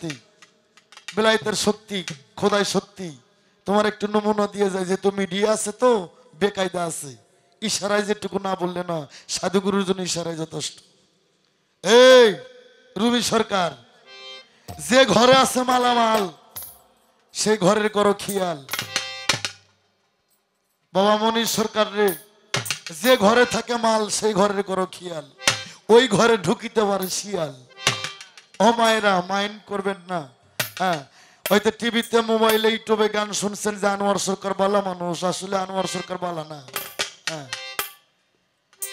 শক্তি, বেলায়েতের শক্তি, খোদাই শক্তি। তোমার একটু নমুনা দিয়ে যায়, যেহেতু মিডিয়া আছে তো বেকায়দা আছে, ইশারায় যেটুকু না বললে না, সাধুগুরুর জন্য ইশারায় যথেষ্ট। এই রুমি সরকার, যে ঘরে আছে মালামাল সেই ঘরের করো খেয়াল। বাবা মনির সরকার রে, যে ঘরে থাকে মাল সেই ঘরের করো খেয়াল, ওই ঘরে ঢুকিতে পারে শিয়াল। ও মায়েরা মাইন্ড করবেন না। হ্যাঁ, হয়তো টিভিতে মোবাইলে ইউটিউবে গান শুনছেন যে আনোয়ার সরকার বালা মানুষ, আসলে আনোয়ার সরকার বালা না। হ্যাঁ,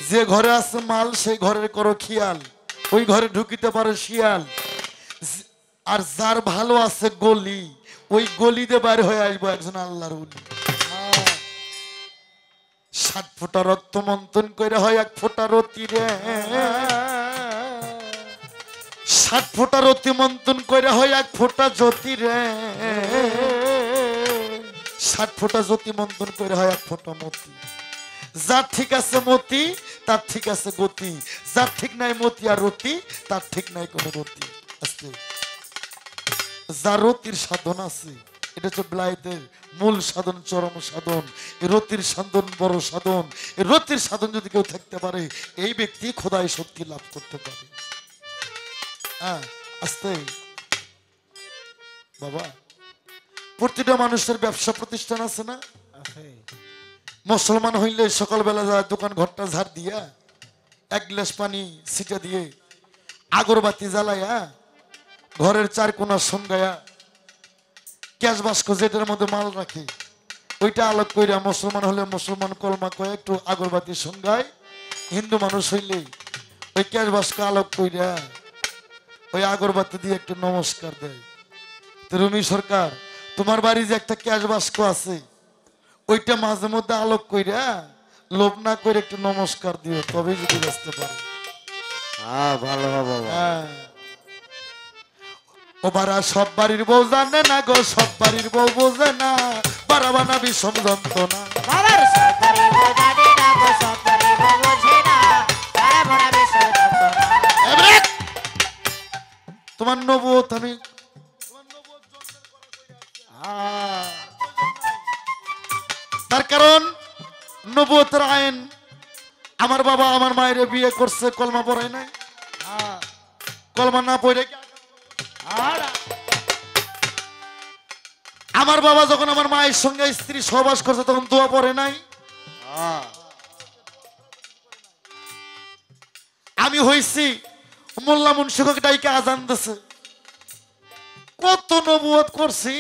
যে ঘরে আছে মাল সেই ঘরের করো খেয়াল, ওই ঘরে ঢুকিতে পারে শিয়াল। আর যার ভালো আছে গলি, ওই গলিতে বাইরে হয়ে আসবো একজন আল্লাহর ওলি। 7 ফোঁটা রক্ত মন্থন করে হয় 1 ফোঁটা রতি রে, 7 ফোঁটা রতি মন্থন করে হয় 1 ফোঁটা জ্যোতি রে, 7 ফোঁটা জ্যোতি মন্থন করে হয় 1 ফোঁটা মতি। যার ঠিক আছে মতি তার ঠিক আছে গতি, যার ঠিক নাই মতি আর রতি তার ঠিক নাই কোনো গতি। আজকে যার রতির সাধন আছে, এটা হচ্ছে বেলায়েতের মূল সাধন, চরম সাধন। এই রতির সাধন বড় সাধন। এই রতির সাধন যদি কেউ থাকতে পারে, এই ব্যক্তি খোদাই শক্তি লাভ করতে পারে। হ্যাঁ, আস্তে বাবা, প্রতিটা মানুষের ব্যবসা প্রতিষ্ঠান আছে না? মুসলমান হইলে সকালবেলা যায় দোকান ঘরটা ঝাড় দিয়া, 1 গ্লাস পানি ছিটা দিয়ে, আগরবাতি জ্বালাইয়া, ঘরের 4 কোণা সঙ্গায়া, ক্যাশ বাস্ক যেটার মধ্যে মাল রাখে ওইটা আলোক কইরা, মুসলমান হলে মুসলমান কলমা কয়ে একটু আগরবাতি সঙ্গায়, হিন্দু মানুষ হইলে ওই ক্যাশ বাস্ক আলোক কইরা ওই আগরবাতি দিয়ে একটু নমস্কার দেয়। তো রুমি সরকার, তোমার বাড়ি যে একটা ক্যাশ বাস্ক আছে, ওইটা মাঝে মধ্যে আলোক কইরা লোভ না করে একটু নমস্কার দিও, তবেই যদি বাঁচতে পারো। হ্যাঁ, ভালো হবে। হ্যাঁ, ও বারা সব বাড়ির বউ জানে না গো, সব বাড়ির বউ বোঝে না, বারা বানা বিষম যন্ত্রণা। তোমার নবুয়ত আমি তার কারণ নবুয়তের আইন। আমার বাবা আমার মায়ের বিয়ে করছে, কলমা পড়ায় নাই। কলমা না পড়ে আমার বাবা যখন আমার মায়ের সঙ্গে স্ত্রী সহবাস করছে তখন দোয়া পড়ে নাই। আমি হইছি মোল্লা মুন্সিকে ডাইকে আজান দিছে, কত নবুয়ত করছি,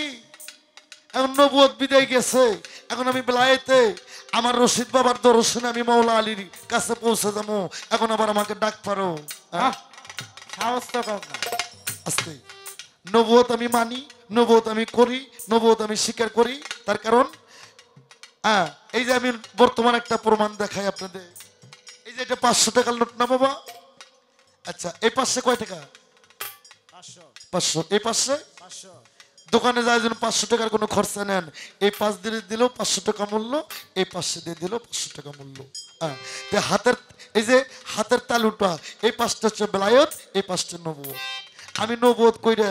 এখন নবুয়ত বিদায় গেছে। এখন আমি বেলায়েতে আমার রশিদ বাবার দর্শনে আমি মৌলা আলীর কাছে পৌঁছে যাবো, এখন আবার আমাকে ডাক পারো। আস্তে নবুয়ত আমি মানি, নবুয়ত আমি করি, নবুয়ত আমি স্বীকার করি। তার কারণ এই যে আমি বর্তমান একটা প্রমাণ দেখাই আপনাদের। এই যে এটা 500 টাকার নোট না বাবা? আচ্ছা, এই 500 কয় টাকা? 500। এই 500 দোকানে যায় যেন 500 টাকার কোনো খরচা নেন, এই 5 দিয়ে দিলেও 500 টাকা মূল্য, এই 500 দিয়ে দিলেও 500 টাকা মূল্য। হাতের এই যে হাতের তালুটা, এই 5টা হচ্ছে বেলায়েত, এই 5টা নবুয়ত। আমি নবুয়ত কইরা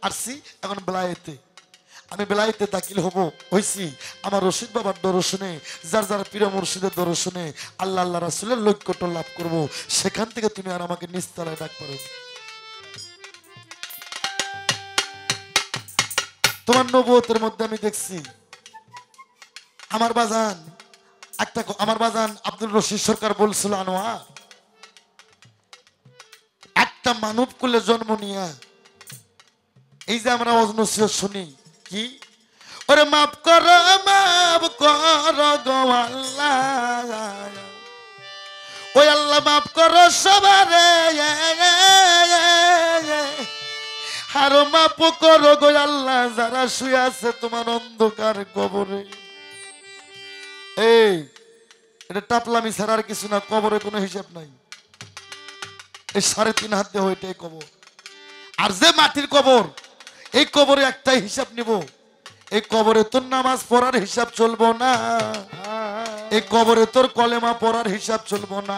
আসছি, এখন বেলায়েতে আমি বেলায়েতে দাখিল হব হইছি আমার রশিদ বাবার দর্শনে, যার যার পীর মুর্শিদের দর্শনে আল্লাহ আল্লাহ রাসূলের লক্ষ্যটা লাভ করব। সেখান থেকে তুমি আর আমাকে নিস্তারায় ডাক পারো। তোমার নবুয়তের মধ্যে আমি দেখছি আমার বাজান আমার বাজান আব্দুল রশিদ সরকার বলছিল, আনোয়ার, একটা মানব কুলে জন্ম নিয়া এই যে আমরা অজনসিয়ত শুনি কি, ওরে মাফ করো গো আল্লাহ, ওই আল্লাহ মাফ করো সবারে, আর মাফ করো গো আল্লাহ যারা শুয়ে আছে তোমার অন্ধকার কবরে। এই এটা টাপলামি ছাড়া আর কিছু না, কবরে কোনো হিসাব নাই। এই 3.5 হাত দেহ এটাই কবর। আর যে মাটির কবর, এই কবরে একটাই হিসাব নিব, এই কবরে তোর নামাজ পড়ার হিসাব চলবো না, এই কবরে তোর কলেমা পড়ার হিসাব চলবো না,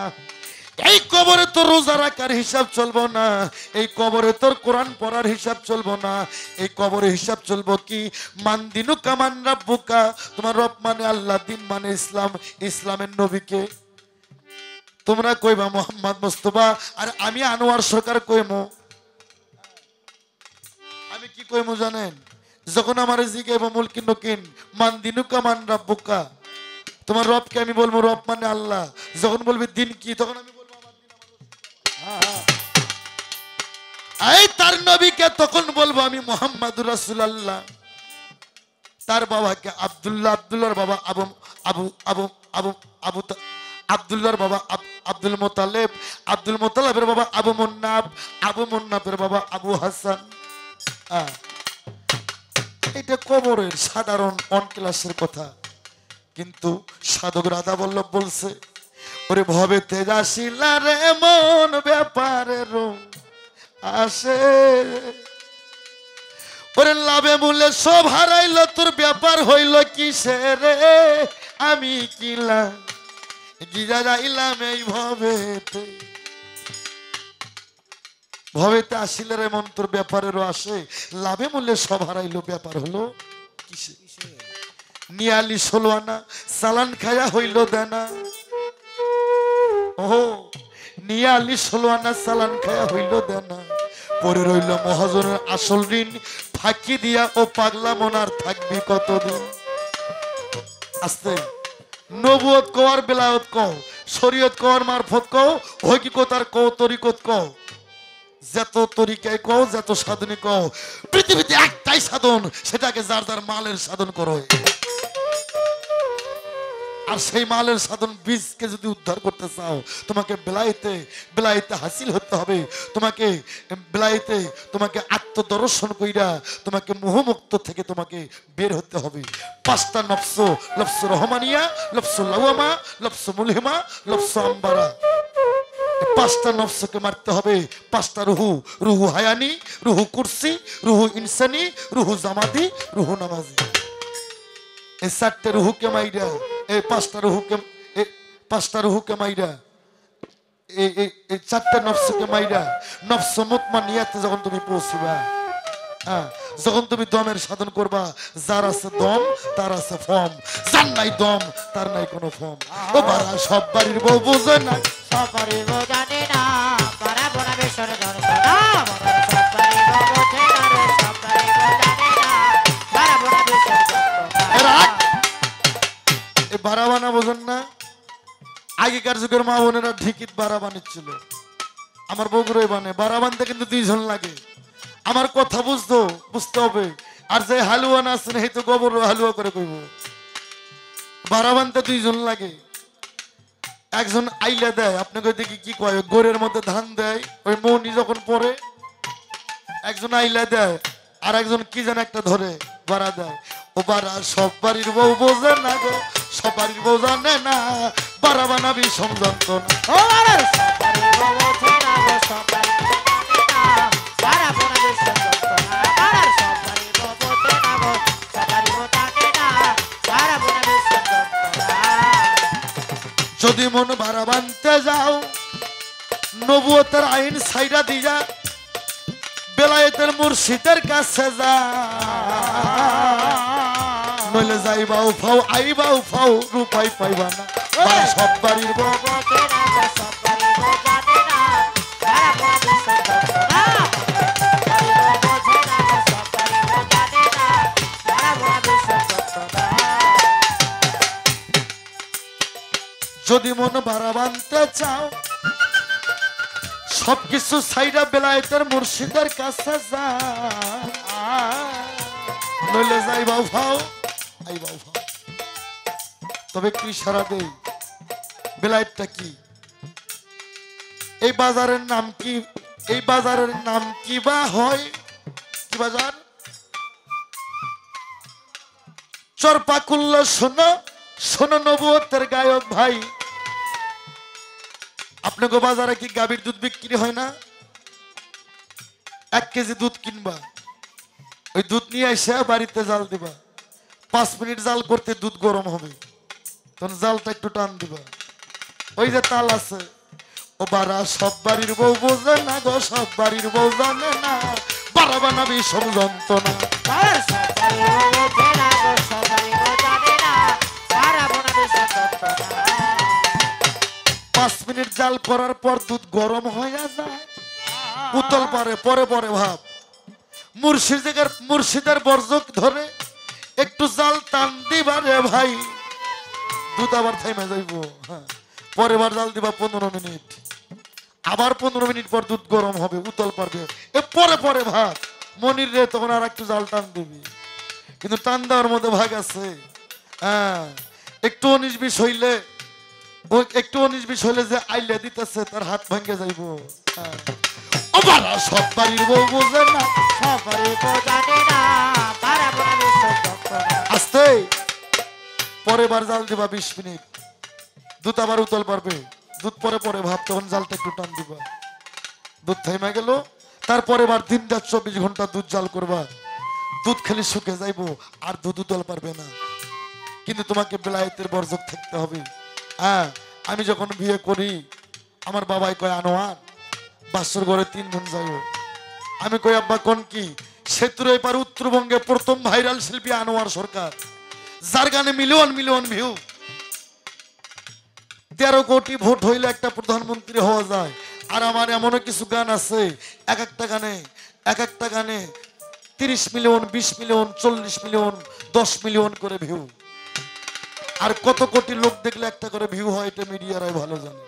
এই কবরে তোর রোজা রাখার হিসাব চলবো না, এই কবরে তোর কোরআন পড়ার হিসাব চলবো না, এই কবরে হিসাব চলবো কি মান দিনু কামান রাব্বুকা, তোমার রব মানে আল্লাহ, দিন মানে ইসলাম, ইসলামের নবীকে তোমরা কইবা মোহাম্মদ মুস্তাফা, আর আমি আনোয়ার সরকার কইমো। আমি কি কইমো জানেন? যখন আমার জিগাইব মুলকিন নকিন মান দিনু কামান রাব্বুকা, তোমার রবকে আমি বলবো রব মানে আল্লাহ। যখন বলবি দিন কি, তখন আমি বলবো আমার দিন এই তার নবীকে তখন বলবো আমি মুহাম্মাদুর রাসূলুল্লাহ। তার বাবাকে আব্দুল্লাহ, আব্দুল্লাহর বাবা আবু আবু আবু আবু আবু আব্দুল্লাহর বাবা আব্দুল মুতালিব, আব্দুল মুতালিবের বাবা আবু মুন্নাব, আবু মুন্নাবের বাবা আবু হাসান। এটা কবরের সাধারণ অন ক্লাসের কথা, কিন্তু সাধক রাধা বল্লভ বলছে ওরে ভবে তেজ আসিলা রে মন ব্যাপারের আসে, ওরে লাভে মূল্যে সব হারাইল তোর ব্যাপার হইল কিসে রে, আমি কিলাম গিজা যাইলাম এই ভবেতে, ভবেতে আসিলে রে মন তোর ব্যাপারেরও আসে, লাভে মূল্যে সব হারাইল ব্যাপার হলো কিসে। নিয়ালি 16 আনা সালান খায়া হইল দেনা, ও নিয়ালি 16 আনা সালান খায়া হইল দেনা, পরে রইল মহাজনের আসল ঋণ, ফাঁকি দিয়া ও পাগলা মনার থাকবি কতদিন। আস্তে নবুয়ত কও আর বেলায়ত কও, শরীয়ত কও আর মারফত কও, হকিকত আর কও তরিকত কও, যত তরিকায় কও যত সাধনে কও, পৃথিবীতে একটাই সাধন, সেটাকে যার যার মালের সাধন করো। আর সেই মালের সাধন বীজকে যদি উদ্ধার করতে চাও, তোমাকে বেলায়েতে বেলায়েতে হাসিল হতে হবে, তোমাকে বেলায়েতে তোমাকে আত্মদর্শন কইরা তোমাকে মোহমুক্ত থেকে তোমাকে বের হতে হবে। 5টা নফস, লফস রহমানিয়া, লফস লাওয়ামা, লফস মুলহিমা, লফস আম্বারা, 5টা নফসকে মারতে হবে। 5টা রুহু, রুহু হায়ানি, রুহু কুরসি, রুহু ইনসানি, রুহু জামাদি, রুহু নামাজি। এই 4টে রুহুকে মাইরা, এই 5টা রুহুকে, এই 5টা রুহুকে মাইরা, এই 4টে নফসকে মাইরা নফস মুতমানিয়াতে যখন তুমি পৌঁছিবা, যখন তুমি দমের সাধন করবা, যার আছে দম তার আছে ফর্ম, যার নাই দম তার নাই কোনো ফর্ম। ও বারা সব বাড়ির বউ বুঝে না, সব বাড়ির বউ জানে না, বারা বনা বেশর দর্শনা, বারা সব বাড়ির বউ বোঝে না রে, সব বাড়ির বউ জানে না, বারা বনা বেশর দর্শনা। এই বারা বানা বোঝেন না? আগেকার যুগের মা বোনেরা ঢিকিত বারা বানিয়েছিল, আমার বগুড়ায় বানে। বারা বানতে কিন্তু 2 জন লাগে, আমার কথা বুঝতে হবে। আর যে হালুয়া না আছেন এই তো গোবর হালুয়া করে কইব। বারা বানতে 2 জন লাগে, একজন আইলা দেয়, আপনাকে দেখি কি কয়, গোরের মধ্যে ধান দেয়, ওই মৌনি যখন পরে একজন আইলা দেয়, আর একজন কি যেন একটা ধরে বাড়া দেয়। ও বাড়া সব বাড়ির বউ বোঝে না গো, সব বাড়ির বউ জানে না, বাড়া বানাবি সমযন্ত না। ও বারা সব বাড়ির বউ বোঝে না গো, সব বাড়ির বউ জানে না, বারা বনা বেশর দর্শনা, বারা সব বাড়ির বউ বোঝে না গো, সব বাড়ির বউ জানে না, বারা বনা বেশর দর্শনা। যদি মন ভাড়া বানতে যাও, নবুয়তের আইন সাইডা দিয়া বেলায়েতের মুর্শিদের কাছে যা, নইলে যাইবাও ফাও আইবাও ফাও, রূপাই পাইবা না। বারা সব বাড়ির বউ বোঝে না গো, সব বাড়ির বউ জানে না, বারা বনা বেশর দর্শনা, বাড়ির বউ বোঝে না গো, সব বাড়ির বউ জানে না, বারা বনা বেশর দর্শনা। যদি মন ভাড়া বানতে চাও, সবকিছু সাইডা বেলায়েতের মুর্শিদের কাছে যা, নইলে যাইবাও ফাও আইবাও ফাও। তবে কি সারা দেই, বেলায়েতটা কি, এই বাজারের নাম কি, এই বাজারের নাম কি বা হয়, কি বাজার? চরপাকুল্ল শোনো, শোনো নবুয়তের গায়ক ভাই, আপনাকে বাজারে কি গাভীর দুধ বিক্রি হয় না? 1 কেজি দুধ কিনবা, ওই দুধ নিয়ে এসে বাড়িতে জাল দিবা, 5 মিনিট জাল করতে দুধ গরম হবে, তখন জালটা একটু টান দিবা, ওই যে তাল আছে ও বারা সব বাড়ির বউ বোঝে না গো, সব বাড়ির বউ জানে না, বারা বানাবি সব যন্ত্রণা। পাড়ার সব বাড়ির বউ বোঝে না গো, সব বাড়ির বউ জানে না, সারা বোনাবে সব যন্ত্রণা। 5 মিনিট জাল করার পর দুধ গরম হয়ে যায়, উতল পারে, পরে পরে ভাব মুর্শিদের বর্জক ধরে একটু জাল টান দিবা রে ভাই, দুধ আবার থেমে যাইব। হ্যাঁ, পরে বার জাল দিবা 15 মিনিট, আবার 15 মিনিট পর দুধ গরম হবে, উতল পারবে, এ পরে পরে ভাত মনির রে তখন আর একটু জাল টান দিবি, কিন্তু টান দেওয়ার মধ্যে ভাগ আছে। হ্যাঁ, একটু 19-20 হইলে, ওই একটু 19-20 হইলে যে আইলে দিতেছে তার হাত ভাঙ্গে যাইব। হ্যাঁ, ও বারা সব বাড়ির বউ বোঝে না, সব বাড়ির বউ জানে না, সারা বোনাবে সব যন্ত্রণা। আস্তে পরে বার জাল দিবা 20 মিনিট, দুধ আবার উতল পারবে, দুধ পরে পরে ভাব তখন জালটা একটু টান দিবা, দুধ থেমে গেল, তারপরে বার দিন রাত 24 ঘন্টা দুধ জাল করবা, দুধ খালি শুকে যাইবো আর দুধ উতল পারবে না, কিন্তু তোমাকে বেলায়েতের বর্জক থাকতে হবে। হ্যাঁ, আমি যখন বিয়ে করি আমার বাবাই কয় আনোয়ার বাসর ঘরে 3 বোন যাইও, আমি কই আব্বা কোন কি, সেতুর এপার উত্তরবঙ্গে প্রথম ভাইরাল শিল্পী আনোয়ার সরকার, যার গানে মিলিয়ন মিলিয়ন ভিউ, 13 কোটি ভোট হইলে একটা প্রধানমন্ত্রী হওয়া যায়। আর আমার এমনও কিছু গান আছে এক একটা গানে 30 মিলিয়ন, 20 মিলিয়ন, 40 মিলিয়ন, 10 মিলিয়ন করে ভিউ, আর কত কোটি লোক দেখলে একটা করে ভিউ হয় এটা মিডিয়ারাই ভালো জানে।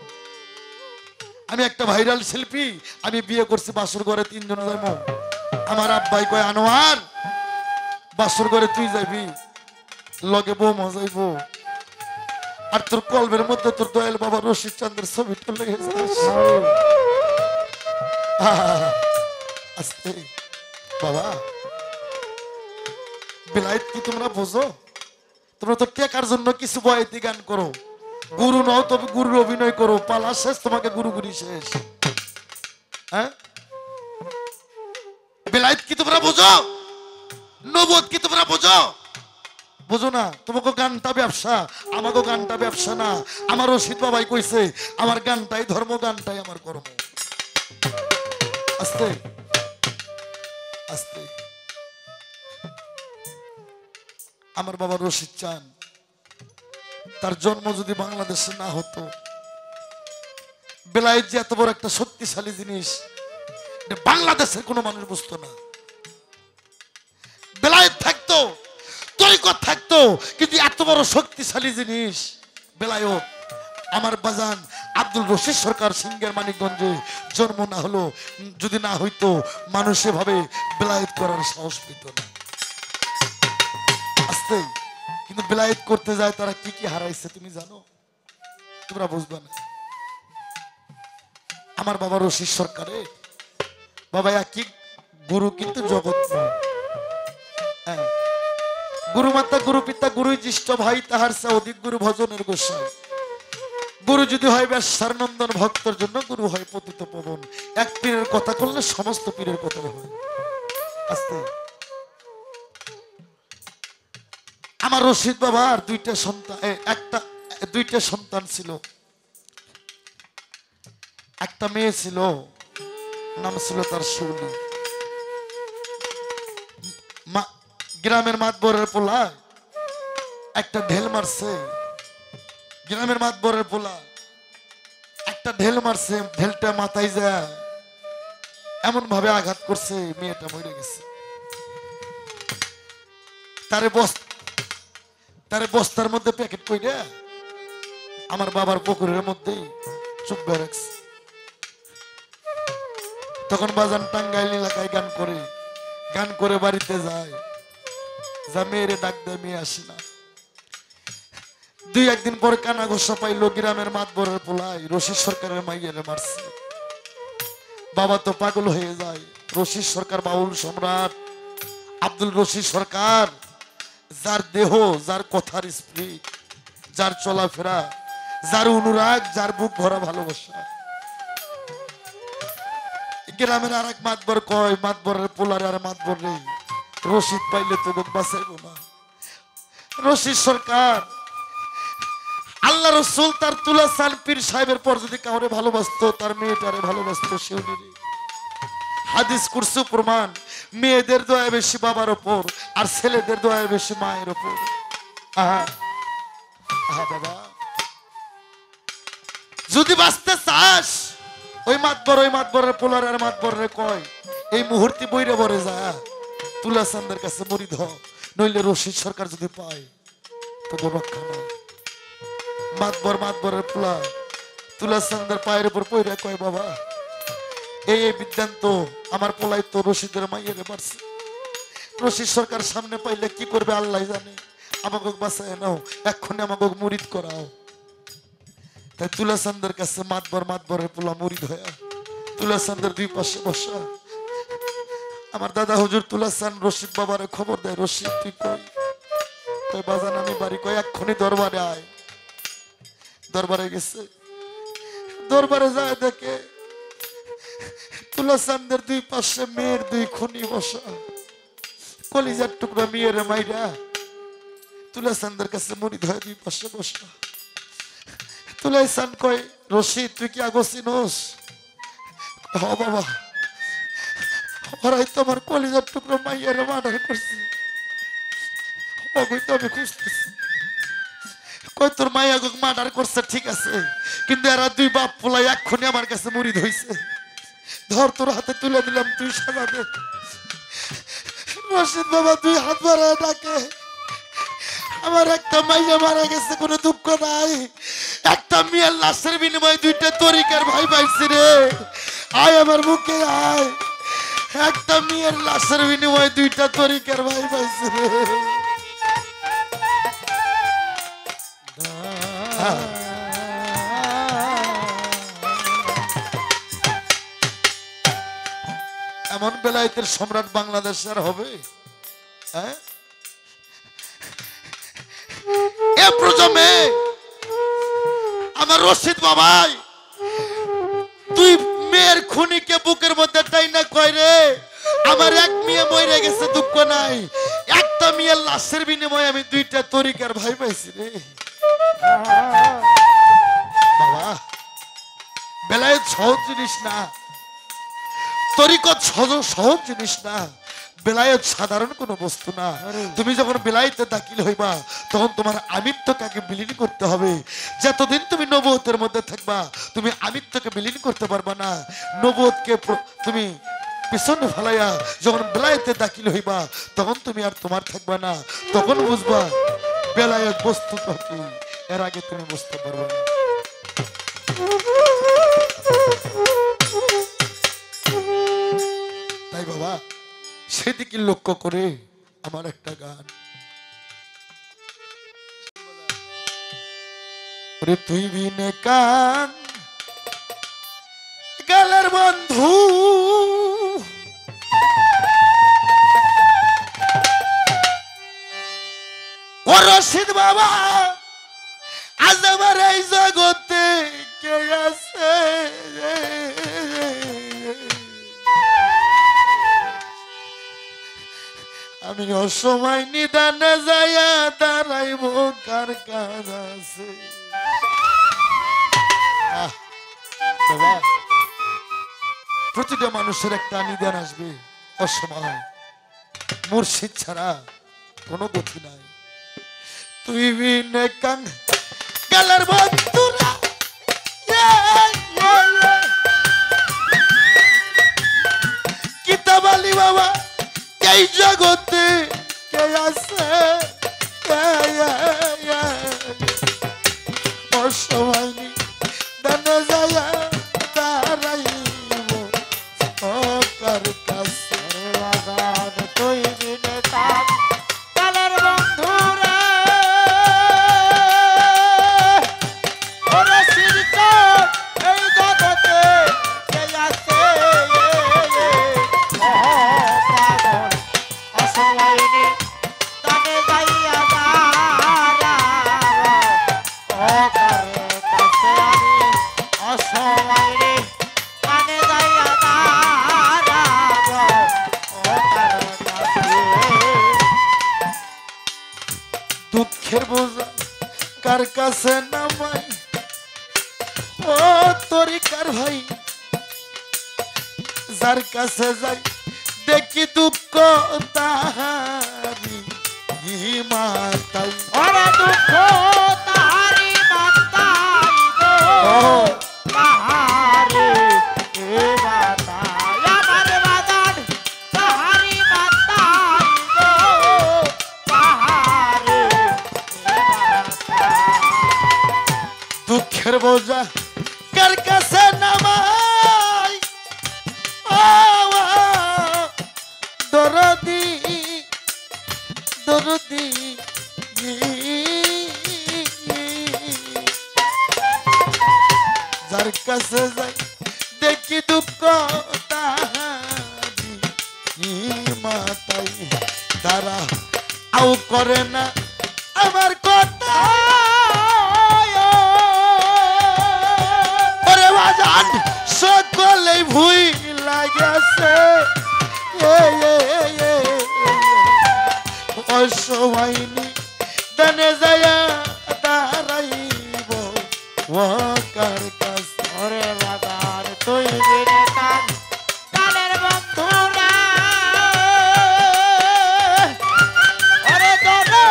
আমি একটা ভাইরাল শিল্পী, আমি বিয়ে করছি বাসর ঘরে 3 জন যাইব, আমার আব্বাই কয় আনোয়ার বাসর ঘরে তুই যাইবি, লগে বউ মজাইব, আর তোর কলবের মধ্যে তোর দয়াল বাবা রশিদ চন্দ্রের ছবি তুলে আস্তে। বাবা বেলায়েত কি তোমরা বোঝো? তোমরা তো টেকার জন্য কিছু বয়াতি গান করো, গুরু নও তবে গুরুর অভিনয় করো, পালা শেষ তোমাকে গুরুগুরি শেষ। হ্যাঁ, বেলায়েত কি তোমরা বোঝো? নবুয়ত কি তোমরা বোঝো? বুঝো না? তোমাকে গানটা ব্যবসা, আমাকে গানটা ব্যবসা না। আমার রশিদ বাবাই কইছে আমার গানটাই ধর্ম, গানটাই আমার কর্ম। আস্তে আস্তে আমার বাবা রশিদ চান তার জন্ম যদি বাংলাদেশে না হতো, বেলায়েত যে এত বড় একটা শক্তিশালী জিনিস বাংলাদেশের কোনো মানুষ বুঝতো না। বেলায়েত থাকতো, তরিকত থাকতো, কিন্তু এত বড় শক্তিশালী জিনিস বেলায়েত, আমার বাজান আব্দুল রশিদ সরকার সিংহের মানিকগঞ্জে জন্ম না হলো, যদি না হইতো মানুষ এভাবে বেলায়েত করার সাহস পেত না। আস্তে কিন্তু বেলায়েত করতে যায় তারা কি কি হারাইছে তুমি জানো? তোমরা বুঝবে না। আমার বাবা রশিদ সরকারে বাবা একই গুরু কিন্তু জগৎ নয়। হ্যাঁ, গুরু মাতা গুরু পিতা গুরু জ্যেষ্ঠ ভাই তাহার সে অধিক গুরু ভজনের গোসাই। গুরু যদি হয় ব্যাসার নন্দন, ভক্তের জন্য গুরু হয় পতিত পবন। এক পীরের কথা করলে সমস্ত পীরের কথা হয়। আস্তে আমার রশিদ বাবার দুইটা সন্তান ছিল, একটা মেয়ে ছিল, নাম ছিল তার শিউলি। গ্রামের মাতবরের পোলা একটা ঢেল মারছে, গ্রামের মাতবরের পোলা একটা ঢেল মারছে, ঢেলটা মাথায় যায় এমন ভাবে আঘাত করছে মেয়েটা মরে গেছে। তারে বস্তার মধ্যে প্যাকেট কইরা আমার বাবার পুকুরের মধ্যেই চুপ রাখছে। তখন বাজান টাঙ্গাইল এলাকায় গান করে বাড়িতে যায়, যা মেয়েরে ডাক দেয়, মেয়ে আসে না। 2-1 দিন পরে কানা ঘোষা পাইলো গ্রামের মাতবরের পোলাই রশিদ সরকারের মাইয়ারে মারছে। বাবা তো পাগল হয়ে যায়। রশিদ সরকার বাউল সম্রাট আব্দুল রশিদ সরকার, যার দেহ, যার কথার স্পিরিট, যার চলাফেরা, যার অনুরাগ, যার বুক ভরা ভালোবাসা। গ্রামের আর এক মাতবর কয়, মাতবরের পোলারে আর মাতবর নেই, রশিদ পাইলে তো বাঁচাইব না। রশিদ সরকার আল্লাহ রসুল তার তুলা সান পীর সাহেবের পর যদি কাউরে ভালোবাসতো তার মেয়েটারে ভালোবাসতো শিউলিরে। হাদিস কুরসি প্রমাণ, মেয়েদের দয়া বেশি বাবার ওপর আর ছেলেদের দয়া বেশি মায়ের ওপর। আহা আহা বাবা, যদি বাঁচতে চাস ওই মাতবরের পোলার আর মাতবরের কয় এই মুহূর্তে বইরে বরে যা তুলা চান্দের কাছে মরিদ হ, নইলে রশিদ সরকার যদি পায় তো রক্ষা নাই। মাতবরের পোলা তুলা চান্দের পায়ের উপর পইরা কয় বাবা এই বিদ্যান্ত আমার পোলাই তো রশিদের মাইয়েরে মারছে, রশিদ সরকার সামনে পাইলে কি করবে আল্লাহ জানে, আমাকে বাঁচায় নাও, এক্ষুনি আমাকে মুরিদ করাও। তাই তুলা চান্দের কাছে মাতবরের পোলা মুরিদ হয়ে তুলা চান্দের দুই পাশে বসা। আমার দাদা হুজুর তুলা চান রশিদ বাবারে খবর দেয়, রশিদ তুই কই? কই বাজান আমি বাড়ি। কই এক্ষুনি দরবারে আয়। দরবারে গেছে, দরবারে যায় দেখে তুলা চান্দের দুই পাশে মেয়ের দুই খুনি বসা, কলিজার টুকরা মেয়ের মাইরা তুলা চান্দের কাছে মুরিদ হয়ে দুই পাশে বসা। তুলাই চান কয় রশিদ তুই কি আগো চিনোস? হ বাবা, ওরাই তো আমার কলিজার টুকরো মাইয়ারে মার্ডার করছি, ওগুই তো আমি খুঁজতেছি। কয় তোর মাইয়া গো মার্ডার করছে ঠিক আছে, কিন্তু এরা দুই বাপ পোলাই এক্ষুনি আমার কাছে মুরিদ হইছে, ধর তোর হাতে তুলে দিলাম তুই সাজা দে। রশিদ বাবা দুই হাত বাড়ায় ডাকে, আমার একটা মাইয়া মারা গেছে কোনো দুঃখ নাই, একটা মেয়ের লাশের বিনিময়ে দুইটা তরিকার ভাই পাইছি রে, আয় আমার মুখে আয়, একটা মেয়ের লাশের বিনিময়ে দুইটা তরিকার ভাই পাইছি রে। এমন বেলায়েতের সম্রাট বাংলাদেশ আর হবে? হ্যাঁ, এ প্রজন্মে আমার রশিদ বাবাই তুই মেয়ের খুনিকে বুকের মধ্যে টাইনা কয় রে আমার এক মেয়ে মরে গেছে দুঃখ নাই, একটা মেয়ের লাশের বিনিময়ে আমি দুইটা তরিকার ভাই পাইছি রে। বাবা বেলায়েত সহজ জিনিস না, তরিকত সহজ জিনিস না, বেলায়েত সাধারণ কোন বস্তু না। তুমি যখন বেলায়েতে দাখিল হইবা তখন তোমার আমিত্বকে বিলীন করতে হবে। যতদিন তুমি নবুয়তের মধ্যে থাকবা তুমি আমিত্বকে বিলীন করতে পারবা না। নবুয়তকে তুমি পিছনে ফেলাইয়া যখন বেলায়েতে দাখিল হইবা তখন তুমি আর তোমার থাকবা না, তখন বুঝবা বেলায়েত বস্তুটা কি, এর আগে তুমি বুঝতে পারবে না। তাই বাবা সেদিকে লক্ষ্য করে আমার একটা গান, তুই বিনে কান গালের বন্ধু ও রশিদ বাবা, আজ আমার এই জগতে কে আছে? আমি অসময় নিদানে যাইয়া দাঁড়াইব কার কাজ আছে। বাবা প্রতিটা মানুষের একটা নিদান আসবে অসময়, মুর্শিদ ছাড়া কোনো গতি নাই। তুই বিনে কান গালের বন্ধুরা কিতাব আলী বাবা এই জগতে কে আছে? অসময় দানে যাইয়া দাঁড়াইব কার কাছে। তুই বিনে কান গালের বন্ধুরা ওরে শিরক এই জগতে কে আছে? পাগল অসময়নি দানে যাইয়া দাঁড়াবো কার কাছে। আমি অসময়নি দানে যাইয়া দাঁড়াবো কার কাছে। দুঃখের বোঝা যার কাছে নামাই ও তরিকার ভাই যার কাছে যাই দেখি দুঃখ তাহারি মাতাই ওরে দুঃখ তাহারি মাতাই গো তাহারি এ মাতাই আমার বাজান তাহারি মাতাই গো তাহারি এ মাতাই দুঃখের বোঝা কার কাছে নামাই ও দরদি দরদি যার কাছে যাই দেখি দুঃখ তাহারি মাতাই তারা আও করে না আমার কথা ওরে বাজান সকলেই ভুই লাগেছে অসময়নি দানে যায় দাঁড়াইব ওয়াকার কাছে ওরে বাজার তুই বিনে তান কালের বন্ধুরা ওরে জানো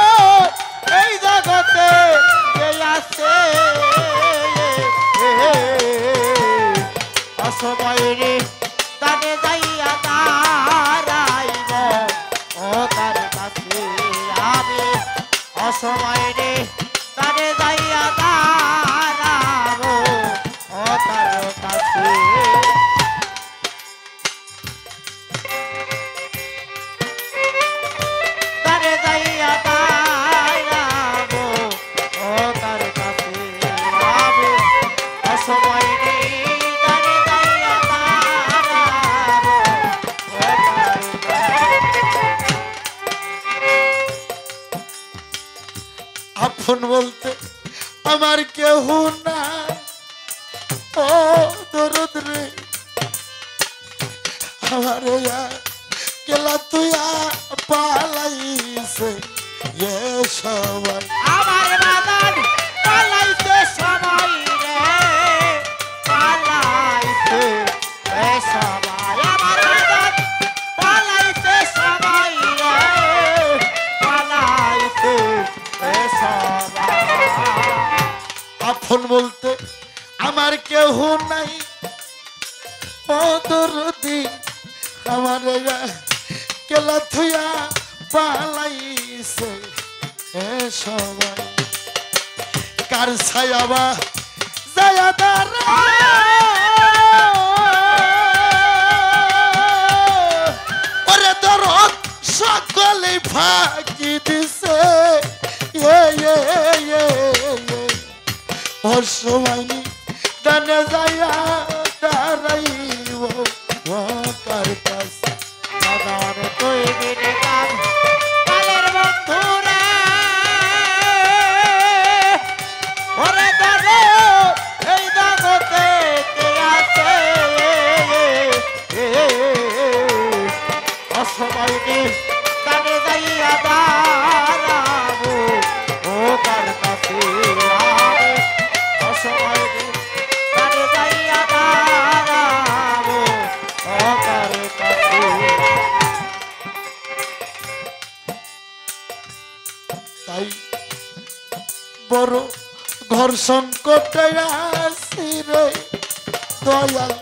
এই জগতে কে আছে অসময়ে তানে যাইয়া দাঁড়াইব ও তার কাছে আমি অসময়ে তানে যাইয়া দাঁড়াবো ও তার কাছে তারে যাইয়া দাঁড়াবো ও তার কাছে আমি অসময়ে তারে যাইয়া দাঁড়াবো ও তার কাছে আপন বলতে আমার কেহ না ও দরদ রে আমার কেলা তুই পালাইছে এ সবাই আমার বাজান পালাইছে সবাই রে পালাইছে এ সবাই আমার বাজান পালাইছে সবাই রে পালাইছে এ সবাই আপন বলতে আমার কেহ নাই ও দরদি আমার কেলা থুয়া পালাইছে এ সবাই কার ছায়াবা যায়া দাঁড়া ওরে দরদ সকলে ফাঁকি দিছে ওর সময় দানে যাইয়া দাঁড়াইব কার কাছে বাজার তুই বিনে কান কালের বন্ধুরা ওরে জানো এই জগতে কে আছে অসময়ে তানে যাইয়া দাঁড়াবো ও তার কাছে আমি অসময়ে তানে যাইয়া দাঁড়াবো ও তার কাছে তাই বড় ঘর সংকটে আসি রে দয়াল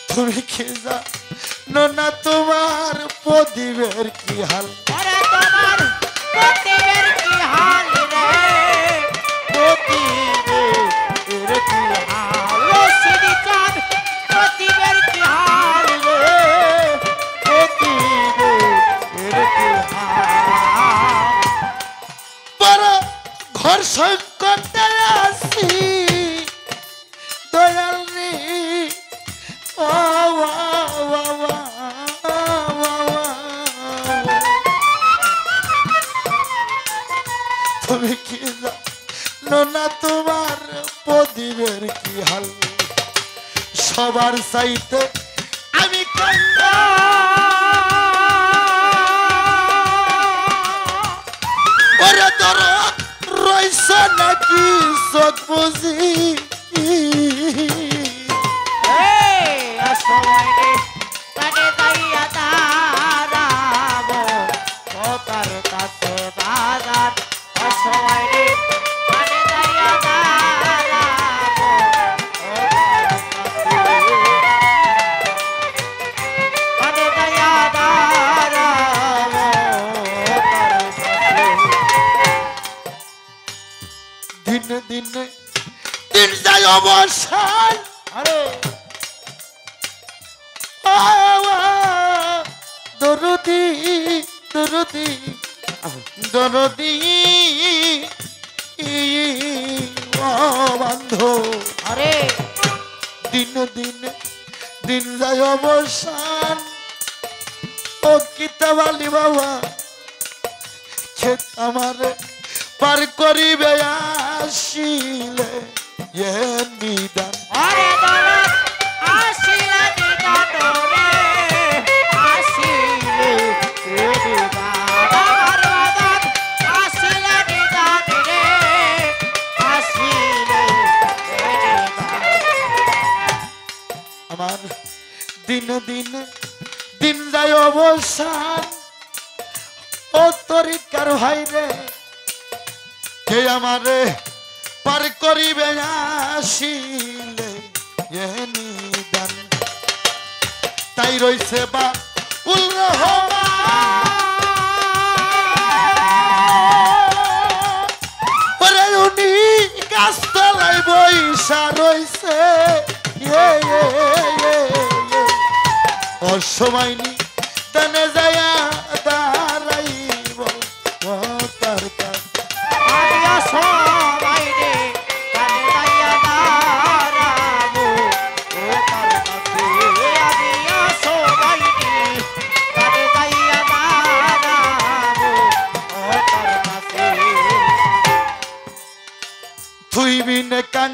তুমি কি জানো না তোমার প্রদীপের কি হাল ওরে তোমার প্রতিবের কি হাল রে প্রতিবের কি হাল রশিদি চাঁদ প্রতিবের কি হাল রে প্রতিবের কি হাল বড় ঘর সংকটে আসি দয়াল রে ও তুমি কি জানো না তোমার প্রদীপের কি হাল সবার চাইতে আমি কান্না ওরে দরদ পাইছে নাকি চোখ বুঝি সময় নেই তাকে দাইয়া দাঁড়াবো ও তার কাছে বাজার সময় নেই তাকে দাইয়া দাঁড়াবো ও তাকে দাইয়া দাঁড়াবো তার কাছে দিনে দিনে দিন যায় অবসান আরে দরদি দরদি দরদি ও বন্ধু আরে দিন দিন দিন যায় অবসান ও কিতাবালি বাবা ক্ষেত আমার পার করিবে আসিলে এ নিদান আরে দাদা আসিলা দিদানো রে আসিলে এ দিদান আমার বাবা আসিলা দিদান রে আসিলে এ দিদান আমার দিন দিন দিন যায় অবসান ও তরিকার ভাই রে কে আমারে পার করিবে আসিলে এ নিদান তাই রইছে বা উল ওরে উনি গাছ তলায় বইসা রইছে অসময়নি তানে যায়া দাঁড়াইব ও তার কাছে আরিয়া সবাই রে কানে দাইয়া দাঁড়াবো ও তার কাছে আরিয়া সবাই রে কানে দাইয়া দাঁড়াবো ও তার কাছে তুই বিনে কাং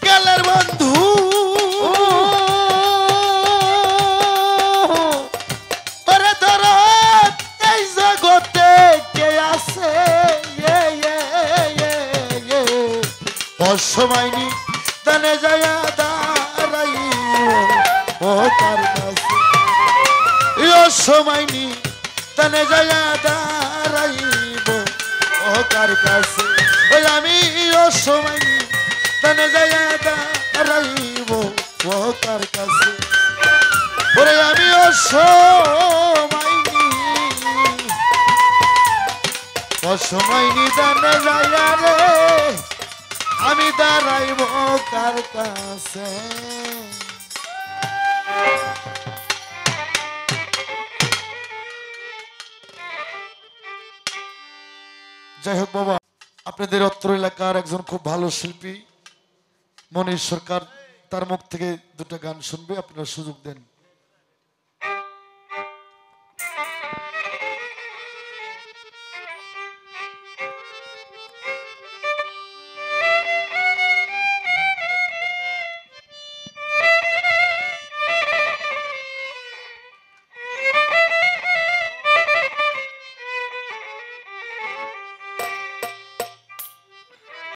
গেলের বন্ধু ওরে ধর এই জগতে কে আছে অসময়নি তানে যায়া দাঁড়াই ও তার কাছে অসময়নি তানে যায়া দাঁড়াইব ও তার কাছে ওই আমি অসময়নি তানে যায়া দাঁড়াইব ও তার কাছে ওরে আমি অসময়নি অসময়নি তানে যায়া রে আমি দাঁড়াইব কার কাছে যাই হোক বাবা আপনাদের অত্র এলাকার একজন খুব ভালো শিল্পী মনীষ সরকার তার মুখ থেকে দুটো গান শুনবে আপনারা সুযোগ দেন